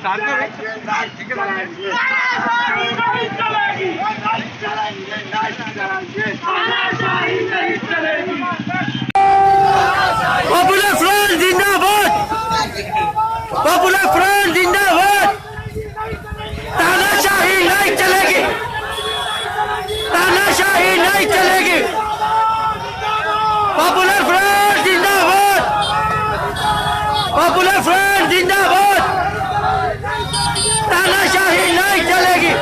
Popular front जिंदाबाद, popular front जिंदाबाद। तानाशाही नहीं चलेगी, तानाशाही नहीं चलेगी। पॉपुलर फ्रंट जिंदाबाद, पॉपुलर फ्रंट जिंदाबाद। तानाशाही नहीं चलेगी,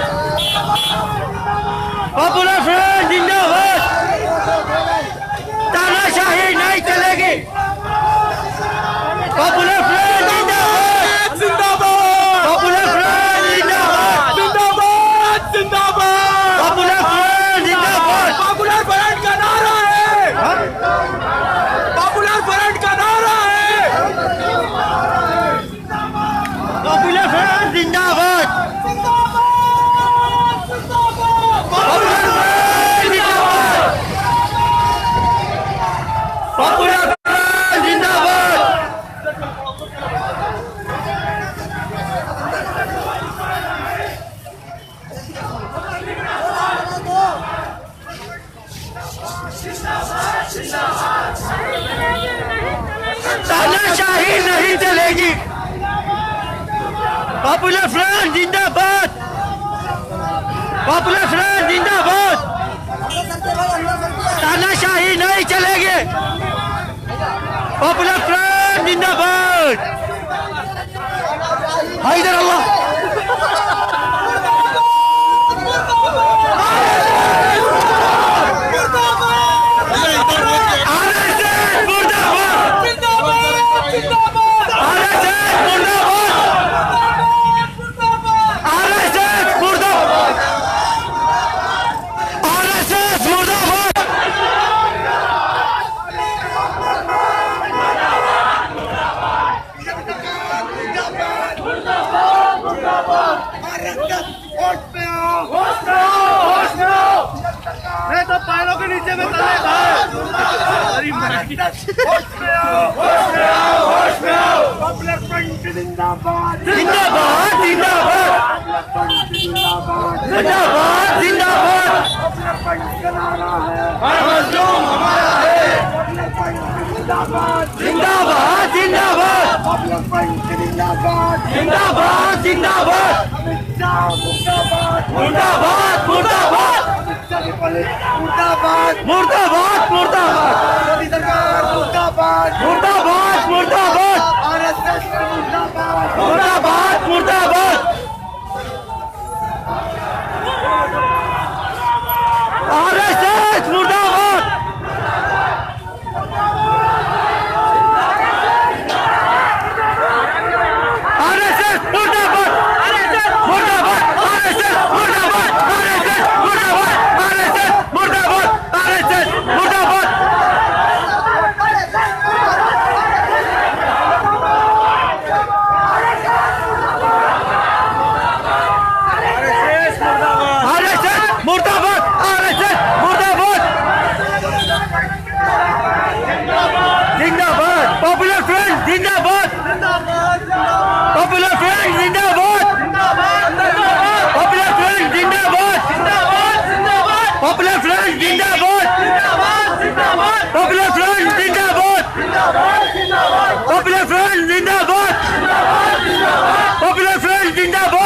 पॉपुलर फ्रंट जिंदाबाद। तानाशाही नहीं चलेगी, पॉपुलर फ्रंट जिंदाबाद, जिंदाबाद। पॉपुलर फ्रंट जिंदाबाद, जिंदाबाद, जिंदाबाद। पॉपुलर फ्रंट जिंदाबाद। पॉपुलर फ्रंट का नारा है, पॉपुलर फ्रंट का नारा है। पॉपुलर फ्रंट जिंदाबाद, पॉपुलर फ्रंट जिंदाबाद, पॉपुलर फ्रंट जिंदाबाद। तानाशाही नहीं चलेगी, पॉपुलर फ्रंट जिंदाबाद, पॉपुलर फ्रंट जिंदाबाद। तानाशाही नहीं चलेगी, पॉपुलर फ्रंट जिंदाबाद। हैदर अल्लाह, मैं तो पैरों के नीचे में तले पॉपुलर फ्रंट जिंदाबाद, जिंदाबाद, जिंदाबाद, जिंदाबाद, जिंदाबाद। पॉपुलर फ्रंट का नारा है, हर मजलूम हमारा है। पॉपुलर फ्रंट जिंदाबाद, जिंदाबाद, जिंदाबाद। पॉपुलर फ्रंट जिंदाबाद, जिंदाबाद, जिंदाबाद। मुर्दाबाद, मुर्दाबाद, मुर्दाबाद। मुर्दाबाद, मुर्दाबाद, मुर्दाबाद। मोदी सरकार मुर्दाबाद, मुर्दाबाद, मुर्दाबाद। आरएसएस मुर्दाबाद, मुर्दाबाद, मुर्दाबाद। आरएसएस मुर्दाबाद, आरएसएस मुर्दाबाद, आरएसएस मुर्दाबाद, आरएसएस मुर्दाबाद, आरएसएस मुर्दाबाद, आरएसएस मुर्दाबाद, आरएसएस मुर्दाबाद। आरएसएस मुर्दाबाद, आरएसएस मुर्दाबाद, जिंदाबाद। पॉपुलर फ्रंट जिंदाबाद, पॉपुलर फ्रंट जिंदाबाद, पॉपुलर फ्रंट जिंदाबाद, पॉपुलर फ्रंट जिंदाबाद, पॉपुलर फ्रंट जिंदाबाद, पॉपुलर फ्रंट जिंदाबाद, पॉपुलर फ्रंट जिंदाबाद, पॉपुलर फ्रंट जिंदाबाद,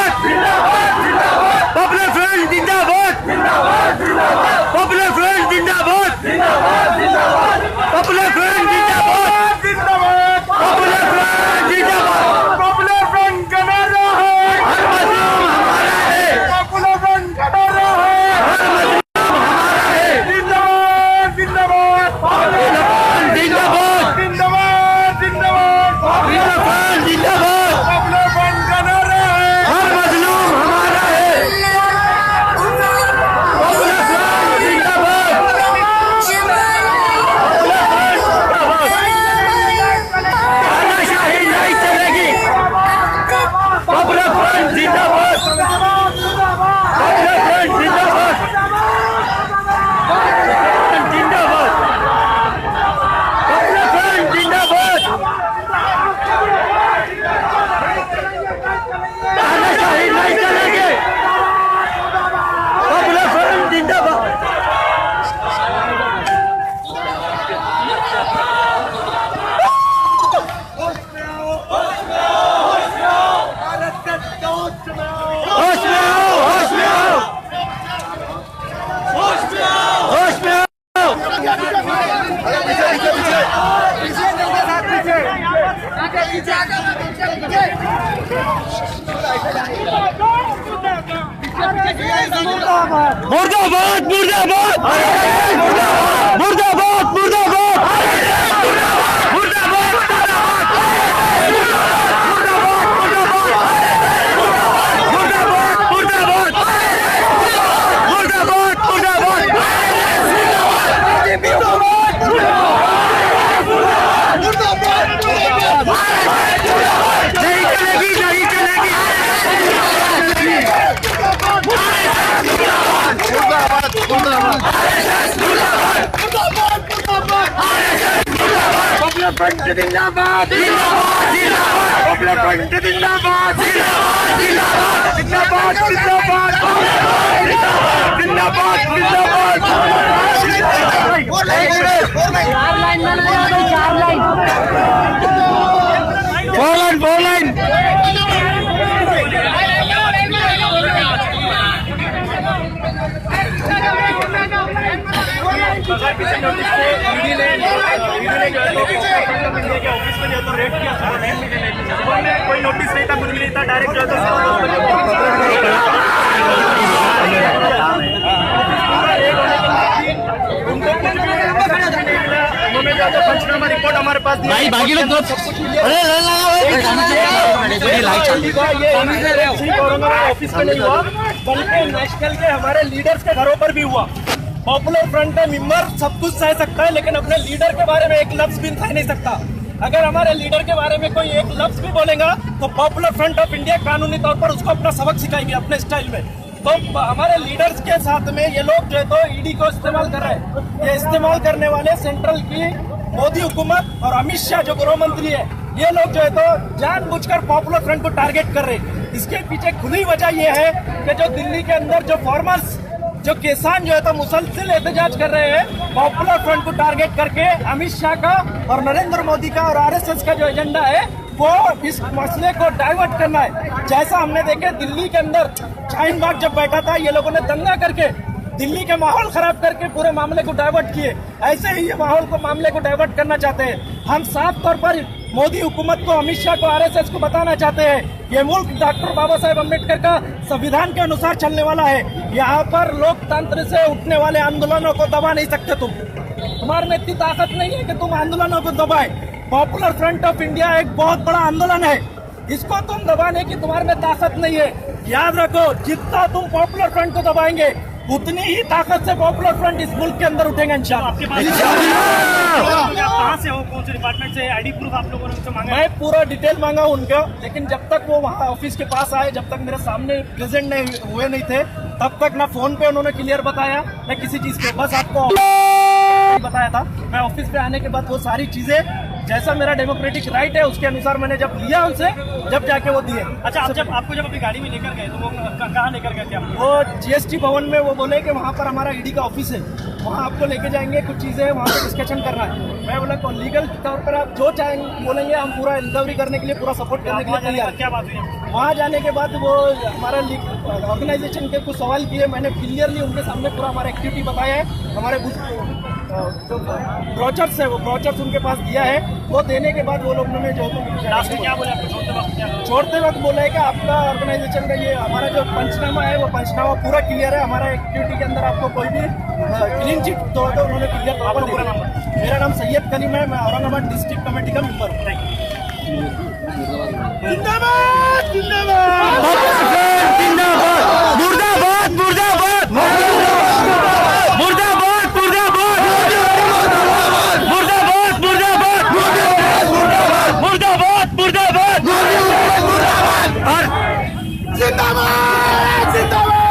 पॉपुलर फ्रंट जिंदाबाद, पॉपुलर फ्रंट जिंदाबाद, पॉपुलर फ्रंट जिंदाबाद। पॉपुलर फ्रंट का नारा है, हर मजलूम हमारा है। पॉपुलर फ्रंट का नारा है, हर मजलूम हमारा है। जिंदाबाद, जिंदाबाद, जिंदाबाद, जिंदाबाद, जिंदाबाद, जिंदाबाद। पॉपुलर फ्रंट मुर्दाबाद मुर्दाबाद मुर्दाबाद मुर्दाबाद फ्रंट जिंदाबाद पॉपुलर फ्रंट जिंदाबाद जिंदाबाद जिंदाबाद जिंदाबाद जिंदाबाद फोर लाइन ऑफिस में जो तो रेड किया कोई नोटिस नहीं था, कुछ भी नहीं था, डायरेक्ट जो है पंचनामा रिपोर्ट हमारे पास भाई बाकी लोग ऑफिस में नहीं हुआ, बल्कि नेशनल के हमारे लीडर्स के घरों पर भी हुआ। पॉपुलर फ्रंट का मेंबर सब कुछ सह सकता है, लेकिन अपने लीडर के बारे में एक लफ्ज भी कह नहीं सकता। अगर हमारे लीडर के बारे में कोई एक लफ्ज भी बोलेगा तो पॉपुलर फ्रंट ऑफ इंडिया कानूनी तौर पर उसको अपना सबक सिखाएंगे अपने स्टाइल में। तो हमारे लीडर्स के साथ में ये लोग जो है तो ईडी को इस्तेमाल कर रहे हैं। ये इस्तेमाल करने वाले सेंट्रल की मोदी हुकूमत और अमित शाह जो गृह मंत्री है, ये लोग जो है तो जानबूझकर पॉपुलर फ्रंट को टारगेट कर रहे हैं। इसके पीछे खुली वजह ये है कि जो दिल्ली के अंदर जो फार्मर्स जो किसान जो है तो मुसलसल एहतजाज कर रहे हैं, पॉपुलर फ्रंट को टारगेट करके अमित शाह का और नरेंद्र मोदी का और आरएसएस का जो एजेंडा है वो इस मसले को डाइवर्ट करना है। जैसा हमने देखे दिल्ली के अंदर शाहीन बाग जब बैठा था, ये लोगों ने दंगा करके दिल्ली के माहौल खराब करके पूरे मामले को डाइवर्ट किए। ऐसे ही ये मामले को डाइवर्ट करना चाहते हैं। हम साफ तौर पर मोदी हुकूमत को, अमित शाह को, आरएसएस को बताना चाहते हैं, ये मुल्क डॉक्टर बाबा साहेब अम्बेडकर का संविधान के अनुसार चलने वाला है। यहाँ पर लोकतंत्र से उठने वाले आंदोलनों को दबा नहीं सकते तुम्हारे में इतनी ताकत नहीं है कि तुम आंदोलनों को दबाए। पॉपुलर फ्रंट ऑफ इंडिया एक बहुत बड़ा आंदोलन है, इसको तुम दबाने की तुम्हारे में ताकत नहीं है। याद रखो, जितना तुम पॉपुलर फ्रंट को दबाएंगे उतनी ही ताकत से पॉपुलर फ्रंट इस मुल्क के अंदर उठेगा इंशाल्लाह। कहाँ से हो, कौन से डिपार्टमेंट से, आईडी प्रूफ आप लोगों ने उनसे मांगा? मैं पूरा डिटेल मांगा उनका, लेकिन जब तक वो वहाँ ऑफिस के पास आए, जब तक मेरे सामने प्रेजेंट हुए नहीं थे, तब तक ना फोन पे उन्होंने क्लियर बताया न किसी चीज पे। बस आपको बताया था। मैं ऑफिस पे आने के बाद वो सारी चीजें जैसा मेरा डेमोक्रेटिक राइट है उसके अनुसार मैंने जब लिया उनसे, जब जाके वो दिए। अच्छा, आप जब आपको जब अपनी गाड़ी में लेकर गए तो वो कहाँ लेकर गए थे? वो जीएसटी भवन में वो बोले कि वहाँ पर हमारा ईडी का ऑफिस है, वहाँ आपको लेके जाएंगे, कुछ चीजें वहाँ पे डिस्कशन करना है। मैं बोला तो लीगल तौर पर आप जो चाहेंगे बोलेंगे, हम पूरा इंक्वायरी करने के लिए, पूरा सपोर्ट करने के लिए तैयार। क्या बात हुई? वहाँ जाने के बाद वो हमारा ऑर्गेनाइजेशन के कुछ सवाल किए, मैंने क्लियरली उनके सामने पूरा हमारा एक्टिविटी बताया है। हमारे जो ब्रोचर्स है वो ब्रोचर्स उनके पास दिया है। वो देने के बाद वो लोग ने जो क्या बोला छोड़ते वक्त बोला है कि आपका ऑर्गेनाइजेशन का ये हमारा जो पंचनामा है वो पंचनामा पूरा क्लियर है। हमारा एक्टिविटी के अंदर आपको कोई भी क्लीन चिट तो उन्होंने क्लियर प्रॉपर पूरा नाम। मेरा नाम सैयद करीम है, मैं औरंगाबाद डिस्ट्रिक्ट कमेटी का मेंबर हूँ। जिंदाबाद जिंदाबाद मुर्दाबाद मुर्दाबाद मुर्दाबाद मुर्दाबाद मुर्दाबाद मुर्दाबाद मुर्दाबाद जिंदाबाद जिंदाबाद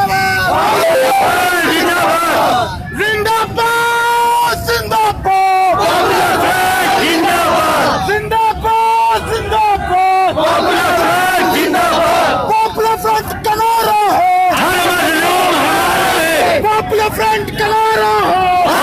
जिंदाबाद जिंदाबाद जिंदाबाद जिंदाबाद पॉपुलर फ्रंट करा रहा है, पॉपुलर फ्रंट करा रहा है।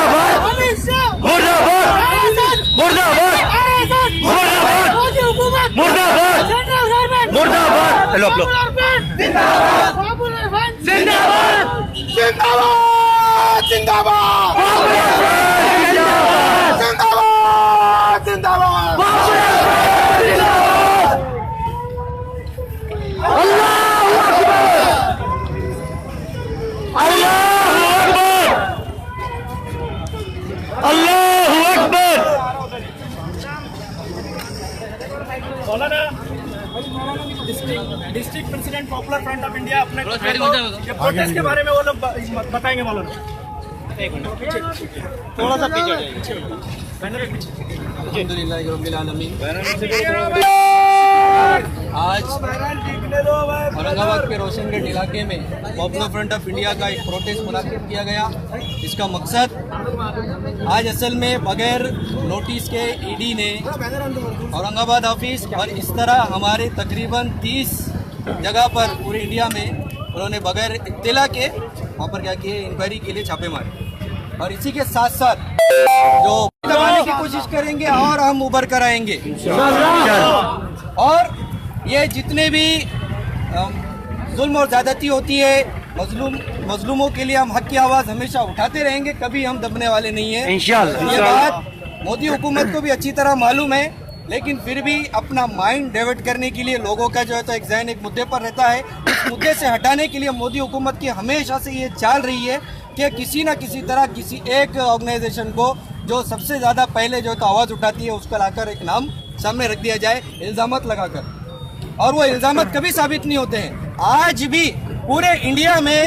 मुर्दाबाद मुर्दाबाद मुर्दाबाद मुर्दाबाद मुर्दाबाद मुर्दाबाद। हेलो आप लोग जिंदाबाद जिंदाबाद जिंदाबाद जिंदाबाद जिंदाबाद। अल्लाहू अकबर। मौलाना district president popular front of India अपने प्रोटेस्ट के बारे में वो लोग बताएंगे मौलाना। थोड़ा सा पीछे आज औरंगाबाद के रोशनगढ़ इलाके में पॉपुलर फ्रंट ऑफ इंडिया का एक प्रोटेस्ट मुनाकिद किया गया। इसका मकसद आज असल में बगैर नोटिस के ईडी ने औरंगाबाद ऑफिस और इस तरह हमारे तकरीबन 30 जगह पर पूरे इंडिया में उन्होंने बगैर इत्तला के वहाँ पर क्या किए, इंक्वायरी के लिए छापे मारे। और इसी के साथ साथ जो दबाने की कोशिश करेंगे और हम उभर कर आएंगे। और ये जितने भी जुल्म और ज्यादती होती है, मजलूमों के लिए हम हक की आवाज हमेशा उठाते रहेंगे, कभी हम दबने वाले नहीं हैं इंशाअल्लाह। ये बात मोदी हुकूमत को भी अच्छी तरह मालूम है, लेकिन फिर भी अपना माइंड डाइवर्ट करने के लिए लोगों का जो है तो एक ज़हन एक मुद्दे पर रहता है। इस मुद्दे से हटाने के लिए मोदी हुकूमत की हमेशा से ये चाल रही है कि किसी न किसी तरह किसी एक ऑर्गेनाइजेशन को जो सबसे ज़्यादा पहले जो है तो आवाज़ उठाती है उसका लाकर एक नाम सामने रख दिया जाए इल्ज़ामात लगाकर, और वो इल्ज़ामात कभी साबित नहीं होते हैं। आज भी पूरे इंडिया में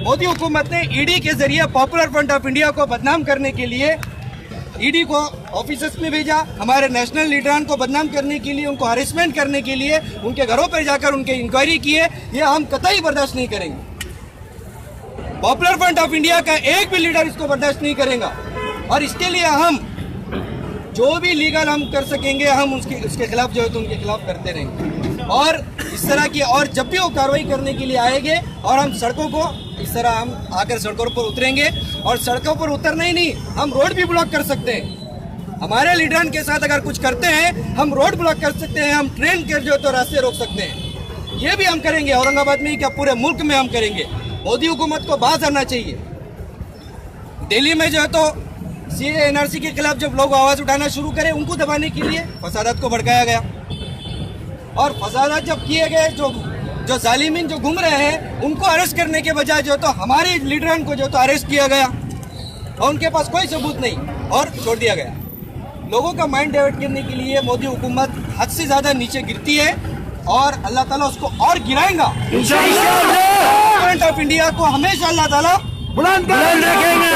मोदी हुकूमत ने ईडी के जरिए पॉपुलर फ्रंट ऑफ इंडिया को बदनाम करने के लिए ईडी को ऑफिसर्स में भेजा, हमारे नेशनल लीडरान को बदनाम करने के लिए, उनको हरेसमेंट करने के लिए उनके घरों पर जाकर उनके इंक्वायरी किए। ये हम कतई बर्दाश्त नहीं करेंगे। पॉपुलर फ्रंट ऑफ इंडिया का एक भी लीडर इसको बर्दाश्त नहीं करेगा, और इसके लिए हम जो भी लीगल हम कर सकेंगे हम उसके खिलाफ जो है तो उनके खिलाफ करते रहेंगे। और इस तरह की और जब भी वो कार्रवाई करने के लिए आएंगे और हम सड़कों को इस तरह हम आकर सड़कों पर उतरेंगे, और सड़कों पर उतरना ही नहीं, हम रोड भी ब्लॉक कर सकते हैं। हमारे लीडर के साथ अगर कुछ करते हैं हम रोड ब्लॉक कर सकते हैं, हम ट्रेन के जो तो रास्ते रोक सकते हैं। ये भी हम करेंगे, औरंगाबाद में ही क्या पूरे मुल्क में हम करेंगे। मोदी हुकूमत को बाज आना चाहिए। दिल्ली में जो है तो सीए एनआरसी के खिलाफ जब लोग आवाज उठाना शुरू करें, उनको दबाने के लिए फसादात को भड़काया गया, और फसादात जब किए गए जो जालिमीन जो घूम रहे हैं उनको अरेस्ट करने के बजाय जो तो हमारे लीडरन को जो तो अरेस्ट किया गया और उनके पास कोई सबूत नहीं और छोड़ दिया गया। लोगों का माइंड डाइवर्ट करने के लिए मोदी हुकूमत हद से ज्यादा नीचे गिरती है, और अल्लाह ताला उसको और गिराएगा इंशाअल्लाह। फ्रंट ऑफ इंडिया को हमेशा अल्लाह ताला बुलंद रखेंगे।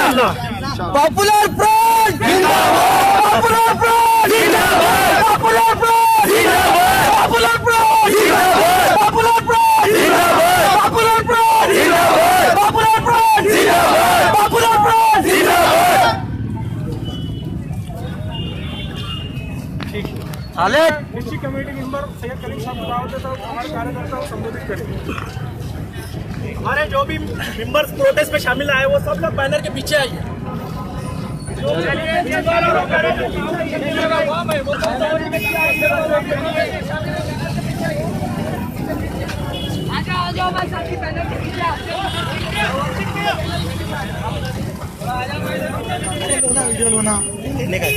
पॉपुलर फ्रंट जिंदाबाद, पॉपुलर फ्रंट जिंदाबाद, पॉपुलर फ्रंट जिंदाबाद, पॉपुलर फ्रंट जिंदाबाद, पॉपुलर फ्रंट जिंदाबाद, पॉपुलर फ्रंट जिंदाबाद, पॉपुलर फ्रंट जिंदाबाद, पॉपुलर फ्रंट जिंदाबाद। डिस्ट्रिक्ट कमेटी मेंबर सैयद करीम साहब बताओ तो हमारे कार्यकर्ता को संबोधित करें। हमारे जो भी मेंबर्स प्रोटेस्ट में शामिल आए वो सब लोग बैनर के पीछे आइए। वीडियो लोना लेने का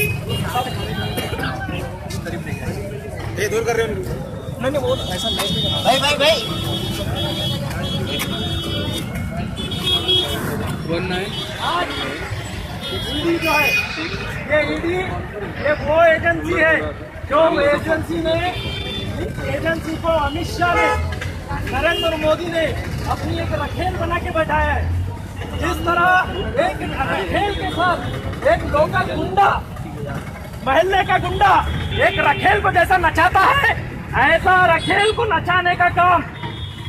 ये दूर कर रहे हो नहीं वो ऐसा नहीं भाई जो है ये ईडी ये वो एजेंसी है जो एजेंसी को अमित शाह ने, नरेंद्र मोदी ने अपनी एक रखेल बना के बैठाया है। जिस तरह एक रखेल के साथ एक लोकल गुंडा, महल्ले का गुंडा एक रखेल को जैसा नचाता है, ऐसा रखेल को नचाने का काम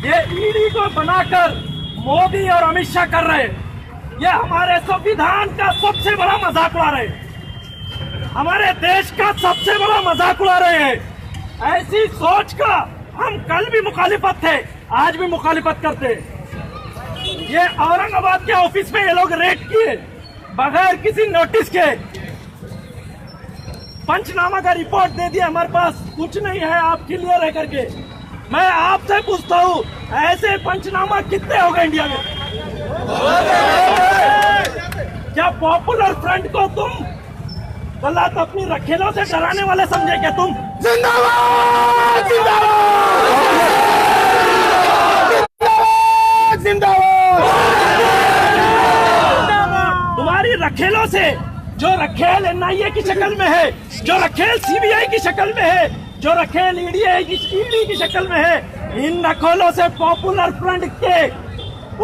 ये ईडी को बनाकर मोदी और अमित शाह कर रहे हैं। ये हमारे संविधान का सबसे बड़ा मजाक उड़ा रहे हैं, हमारे देश का सबसे बड़ा मजाक उड़ा रहे हैं। ऐसी सोच का हम कल भी मुखालिफत थे, आज भी मुखालिफत करते हैं। ये औरंगाबाद के ऑफिस में ये लोग रेड किए, बगैर किसी नोटिस के पंचनामा का रिपोर्ट दे दिया, हमारे पास कुछ नहीं है, आप क्लियर है करके। मैं आपसे पूछता हूँ, ऐसे पंचनामा कितने हो गए इंडिया में? क्या पॉपुलर फ्रंट को तुम गलत अपनी रखेलों से डराने वाले समझे क्या तुम? जिंदाबाद जिंदाबाद जिंदाबाद। तुम्हारी रखेलों से, जो रखेल एनआईए की शक्ल में है, जो रखेल सीबीआई की शक्ल में है, जो रखेल ईडी की शक्ल में है, इन रखेलों से पॉपुलर फ्रंट के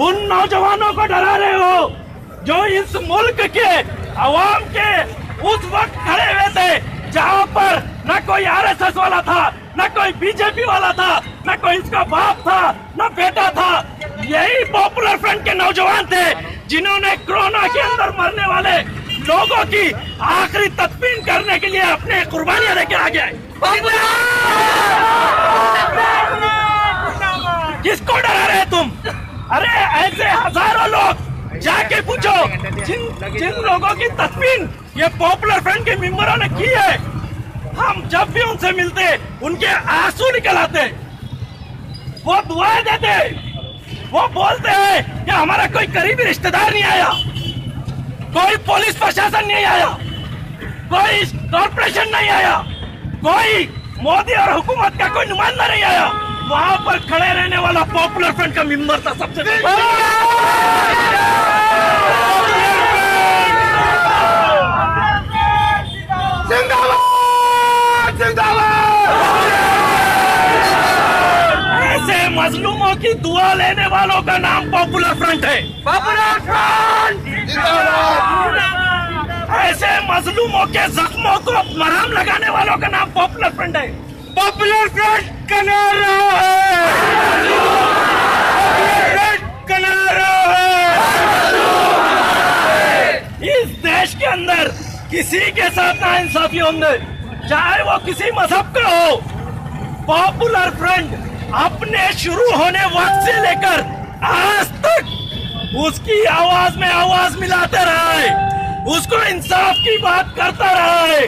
उन नौजवानों को डरा रहे हो जो इस मुल्क के अवाम के उस वक्त खड़े हुए थे जहां पर न कोई आरएसएस वाला था, न कोई बीजेपी वाला था, न कोई इसका बाप था, न बेटा था। यही पॉपुलर फ्रंट के नौजवान थे जिन्होंने कोरोना के अंदर मरने वाले लोगों की आखिरी तदफीन करने के लिए अपने कुर्बानियां लेके आ गए। किसको डरा रहे तुम? अरे ऐसे हजारों लोग, जाके पूछो जिन लोगों की तदफीन ये पॉपुलर फ्रंट के मेंबरों ने की है, हम जब भी उनसे मिलते उनके आंसू निकल आते, वो दुआएं देते, वो बोलते हैं कि हमारा कोई करीबी रिश्तेदार नहीं आया, कोई पुलिस प्रशासन नहीं आया, कोई कॉर्पोरेशन नहीं आया, कोई मोदी और हुकूमत का कोई नुमाइंदा नहीं आया। वहां पर खड़े रहने वाला पॉपुलर फ्रंट का मेंबर था सबसे जिंदाबाद जिंदाबाद। ऐसे मजलूमों की दुआ लेने वालों का नाम पॉपुलर फ्रंट है। पॉपुलर फ्रंट ऐसे मजलूमों के जख्मों को मरहम लगाने वालों का नाम पॉपुलर फ्रंट है। पॉपुलर फ्रंट का नारा है, का नारा है। इस देश के अंदर किसी के साथ नाइंसाफी होंगे, चाहे वो किसी मजहब का हो, पॉपुलर फ्रंट अपने शुरू होने वक्त से लेकर आज तक उसकी आवाज में आवाज मिलाते रहा है, उसको इंसाफ की बात करता रहा है।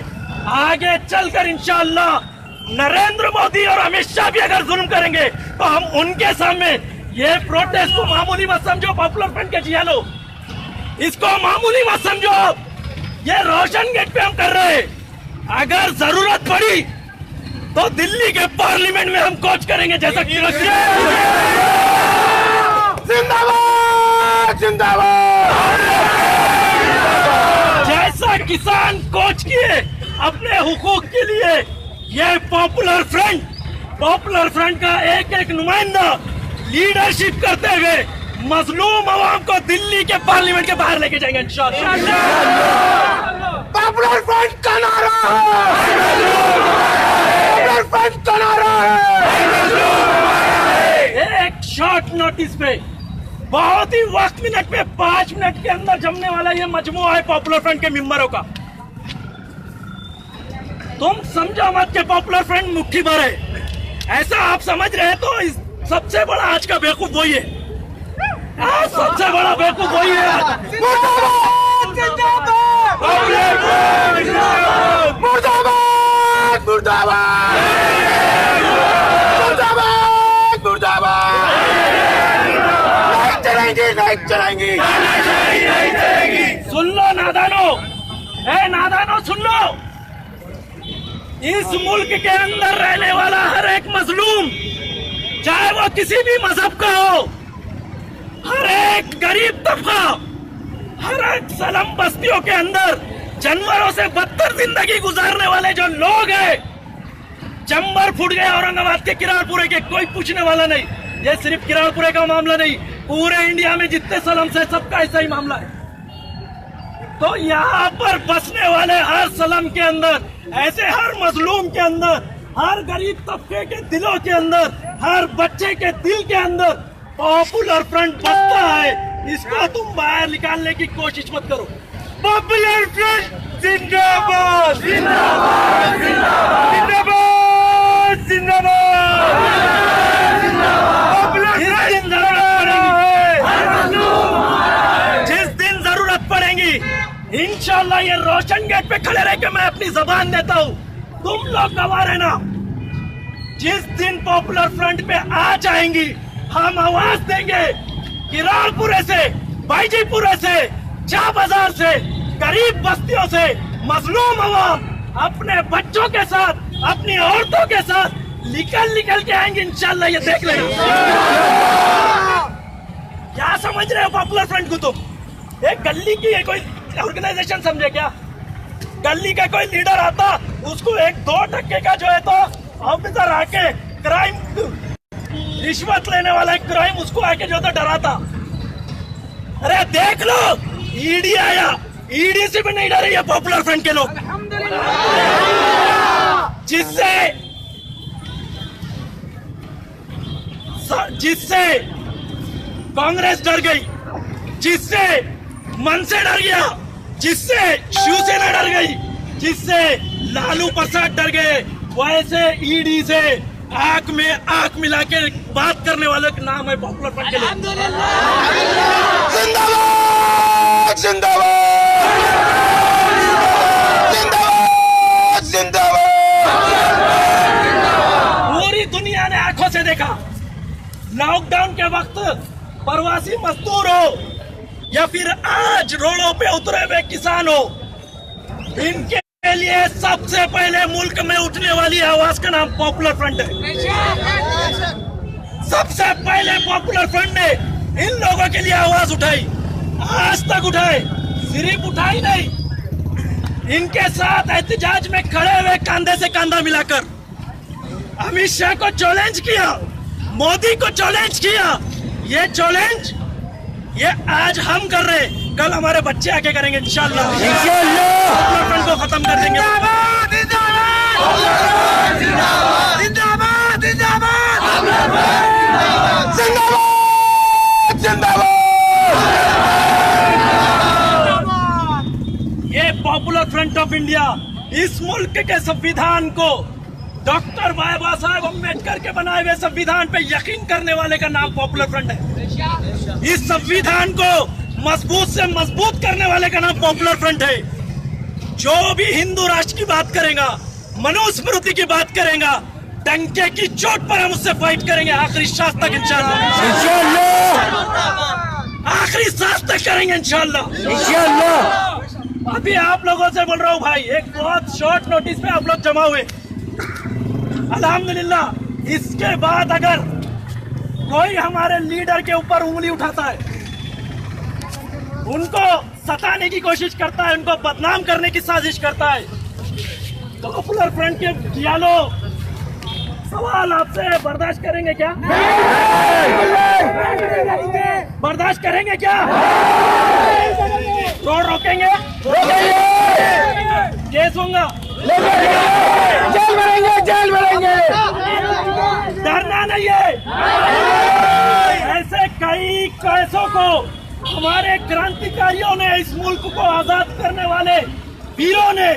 आगे चलकर इंशाअल्लाह नरेंद्र मोदी और अमित शाह भी अगर जुल्म करेंगे तो हम उनके सामने ये प्रोटेस्ट को मामूली मत समझो। पॉपुलर फ्रंट के जिया लो, इसको मामूली मत समझो। ये रोशन गेट पे हम कर रहे हैं, अगर जरूरत पड़ी तो दिल्ली के पार्लियामेंट में हम कूच करेंगे, जैसा कि जिंदाबाद जिंदाबाद। जैसा किसान कूच किए अपने हुकूक के लिए, ये पॉपुलर फ्रंट का एक एक नुमाइंदा लीडरशिप करते हुए मजलूम आवाम को दिल्ली के पार्लियामेंट के बाहर लेके जाएंगे इंशाअल्लाह। पॉपुलर फ्रंट का नारा है, पॉपुलर फ्रंट का नारा है। एक शॉर्ट नोटिस पे, बहुत ही वक्त मिनट पे, 5 मिनट के अंदर जमने वाला ये मजमुआ है पॉपुलर फ्रंट के मेंबरों का। तुम समझो मत के पॉपुलर फ्रंट मुट्ठी भर है, ऐसा आप समझ रहे तो इस सबसे बड़ा आज का बेवकूफ वही है। आज सबसे बड़ा बेवकूफ वही है। मुर्दाबाद जिंदाबाद, मुर्दाबाद मुर्दाबाद मुर्दाबाद मुर्दाबाद। नहीं चलेंगे, नहीं चलेंगे। सुन लो नादानो, नादानो सुन लो, इस मुल्क के अंदर रहने वाला हर एक मजलूम, चाहे वो किसी भी मजहब का हो, हर एक गरीब तबका, हर एक सलम बस्तियों के अंदर जानवरों से बदतर जिंदगी गुजारने वाले जो लोग हैं, चंबर फूट गए औरंगाबाद के किराड़पुरे के, कोई पूछने वाला नहीं। ये सिर्फ किराड़पुरे का मामला नहीं, पूरे इंडिया में जितने सलम से सबका ऐसा ही मामला है। तो यहाँ पर बसने वाले हर सलम के अंदर, ऐसे हर मजलूम के अंदर, हर गरीब तबके के दिलों के अंदर, हर बच्चे के दिल के अंदर पॉपुलर फ्रंट बसता है। इसको तुम बाहर निकालने की कोशिश मत करो। पॉपुलर फ्रंट जिंदाबाद जिंदाबाद जिंदाबाद जिंदाबाद। जिस दिन जरूरत पड़ेगी रोशन गेट पे खड़े रह के मैं अपनी जबान देता हूँ, तुम लोग गवाह रहना। जिस दिन पॉपुलर फ्रंट पे आ जाएंगी, हम आवाज देंगे किराड़पुरे से, बाईजीपुरे से, शाह बाजार से, गरीब बस्तियों से, मजलूम अवाम अपने बच्चों के साथ, अपनी औरतों के साथ निकल के आएंगे इंशाल्लाह। ये देख लेना। क्या समझ रहे हो पॉपुलर फ्रंट को तुम? एक गली की ये कोई ऑर्गेनाइजेशन समझे क्या? गली का कोई लीडर आता, उसको 1-2 टक्के का जो है तो ऑफिसर आके क्राइम, रिश्वत लेने वाला एक क्राइम, उसको आके जो तो डराता। अरे देख लो, ईडी आया, ईडी से भी नहीं डरे ये पॉपुलर फ्रंट के लोग। जिससे कांग्रेस डर गई, जिससे मनसे डर गया, जिससे शिवसेना डर गई, जिससे लालू प्रसाद डर गए, वैसे ईडी से आंख में आंख मिला के बात करने वाले का नाम है पॉपुलर फ्रंट के लोग। जिंदाबाद जिंदाबाद जिंदाबाद जिंदाबाद। पूरी दुनिया ने आंखों से देखा, लॉकडाउन के वक्त प्रवासी मजदूर हो या फिर आज रोडों पे उतरे हुए किसान हो, इनके लिए सबसे पहले मुल्क में उठने वाली आवाज का नाम पॉपुलर फ्रंट है। सबसे पहले पॉपुलर फ्रंट ने इन लोगों के लिए आवाज उठाई, आज तक उठाए, सिर्फ उठाई नहीं, इनके साथ एहतजाज में खड़े हुए कंधे से कंधा मिलाकर अमित शाह को चैलेंज किया, मोदी को चैलेंज किया। ये चैलेंज ये आज हम कर रहे हैं, कल हमारे बच्चे आके करेंगे इंशाल्लाह। पॉपुलर फ्रंट को खत्म कर देंगे। ये पॉपुलर फ्रंट ऑफ इंडिया इस मुल्क के संविधान को, डॉक्टर बाबा साहेब अम्बेडकर के बनाए हुए संविधान पे यकीन करने वाले का नाम पॉपुलर फ्रंट है। इस संविधान को मजबूत से मजबूत करने वाले का नाम पॉपुलर फ्रंट है। जो भी हिंदू राष्ट्र की बात करेगा, मनुस्मृति की बात करेगा, डंके की चोट पर हम उससे फाइट करेंगे आखिरी सांस तक इंशाल्लाह। आखिरी सांस तक करेंगे इंशाल्लाह। अभी आप लोगों से बोल रहा हूँ भाई, एक बहुत शॉर्ट नोटिस पे आप लोग जमा हुए, अल्हम्दुलिल्लाह। इसके बाद अगर कोई हमारे लीडर के ऊपर उंगली उठाता है, उनको सताने की कोशिश करता है, उनको बदनाम करने की साजिश करता है, तो पॉपुलर फ्रंट के जियालो सवाल आपसे, बर्दाश्त करेंगे क्या? बर्दाश्त करेंगे क्या? रोड रोकेंगे? केस होगा, जेल भरेंगे, जेल भरेंगे। डरना नहीं है। ऐसे कई केसों को हमारे क्रांतिकारियों ने, इस मुल्क को आजाद करने वाले वीरों ने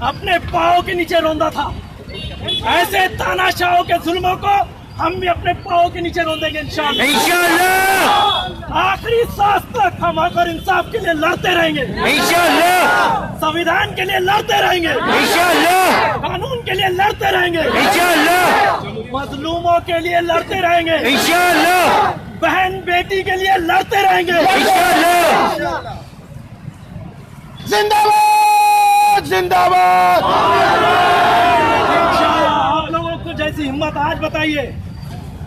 अपने पांव के नीचे रौंदा था। ऐसे तानाशाहों के जुल्मों को हम भी अपने पांव के नीचे रौंदेंगे इंशाल्लाह। आखिरी सांस तक हम अगर इंसाफ के लिए लड़ते रहेंगे इंशाल्लाह, संविधान के लिए लड़ते रहेंगे इंशाल्लाह, कानून के लिए लड़ते रहेंगे इंशाल्लाह, मजलूमों के लिए लड़ते रहेंगे इंशाल्लाह, बहन बेटी के लिए लड़ते रहेंगे इंशाल्लाह। जिंदाबाद जिंदाबाद। आप लोगों को जैसी हिम्मत आज बताइए,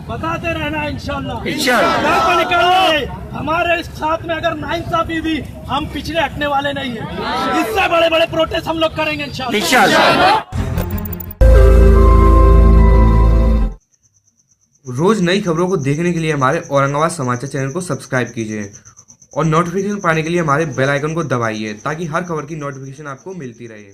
बताते रहना इंशाल्लाह। इंशाल्लाह निकल रहे हमारे साथ में अगर नाइंसाफी भी, हम पिछले हटने वाले नहीं है। इससे बड़े बड़े प्रोटेस्ट हम लोग करेंगे इंशाल्लाह। रोज नई खबरों को देखने के लिए हमारे औरंगाबाद समाचार चैनल को सब्सक्राइब कीजिए और नोटिफिकेशन पाने के लिए हमारे बेल आइकन को दबाइए ताकि हर खबर की नोटिफिकेशन आपको मिलती रहे।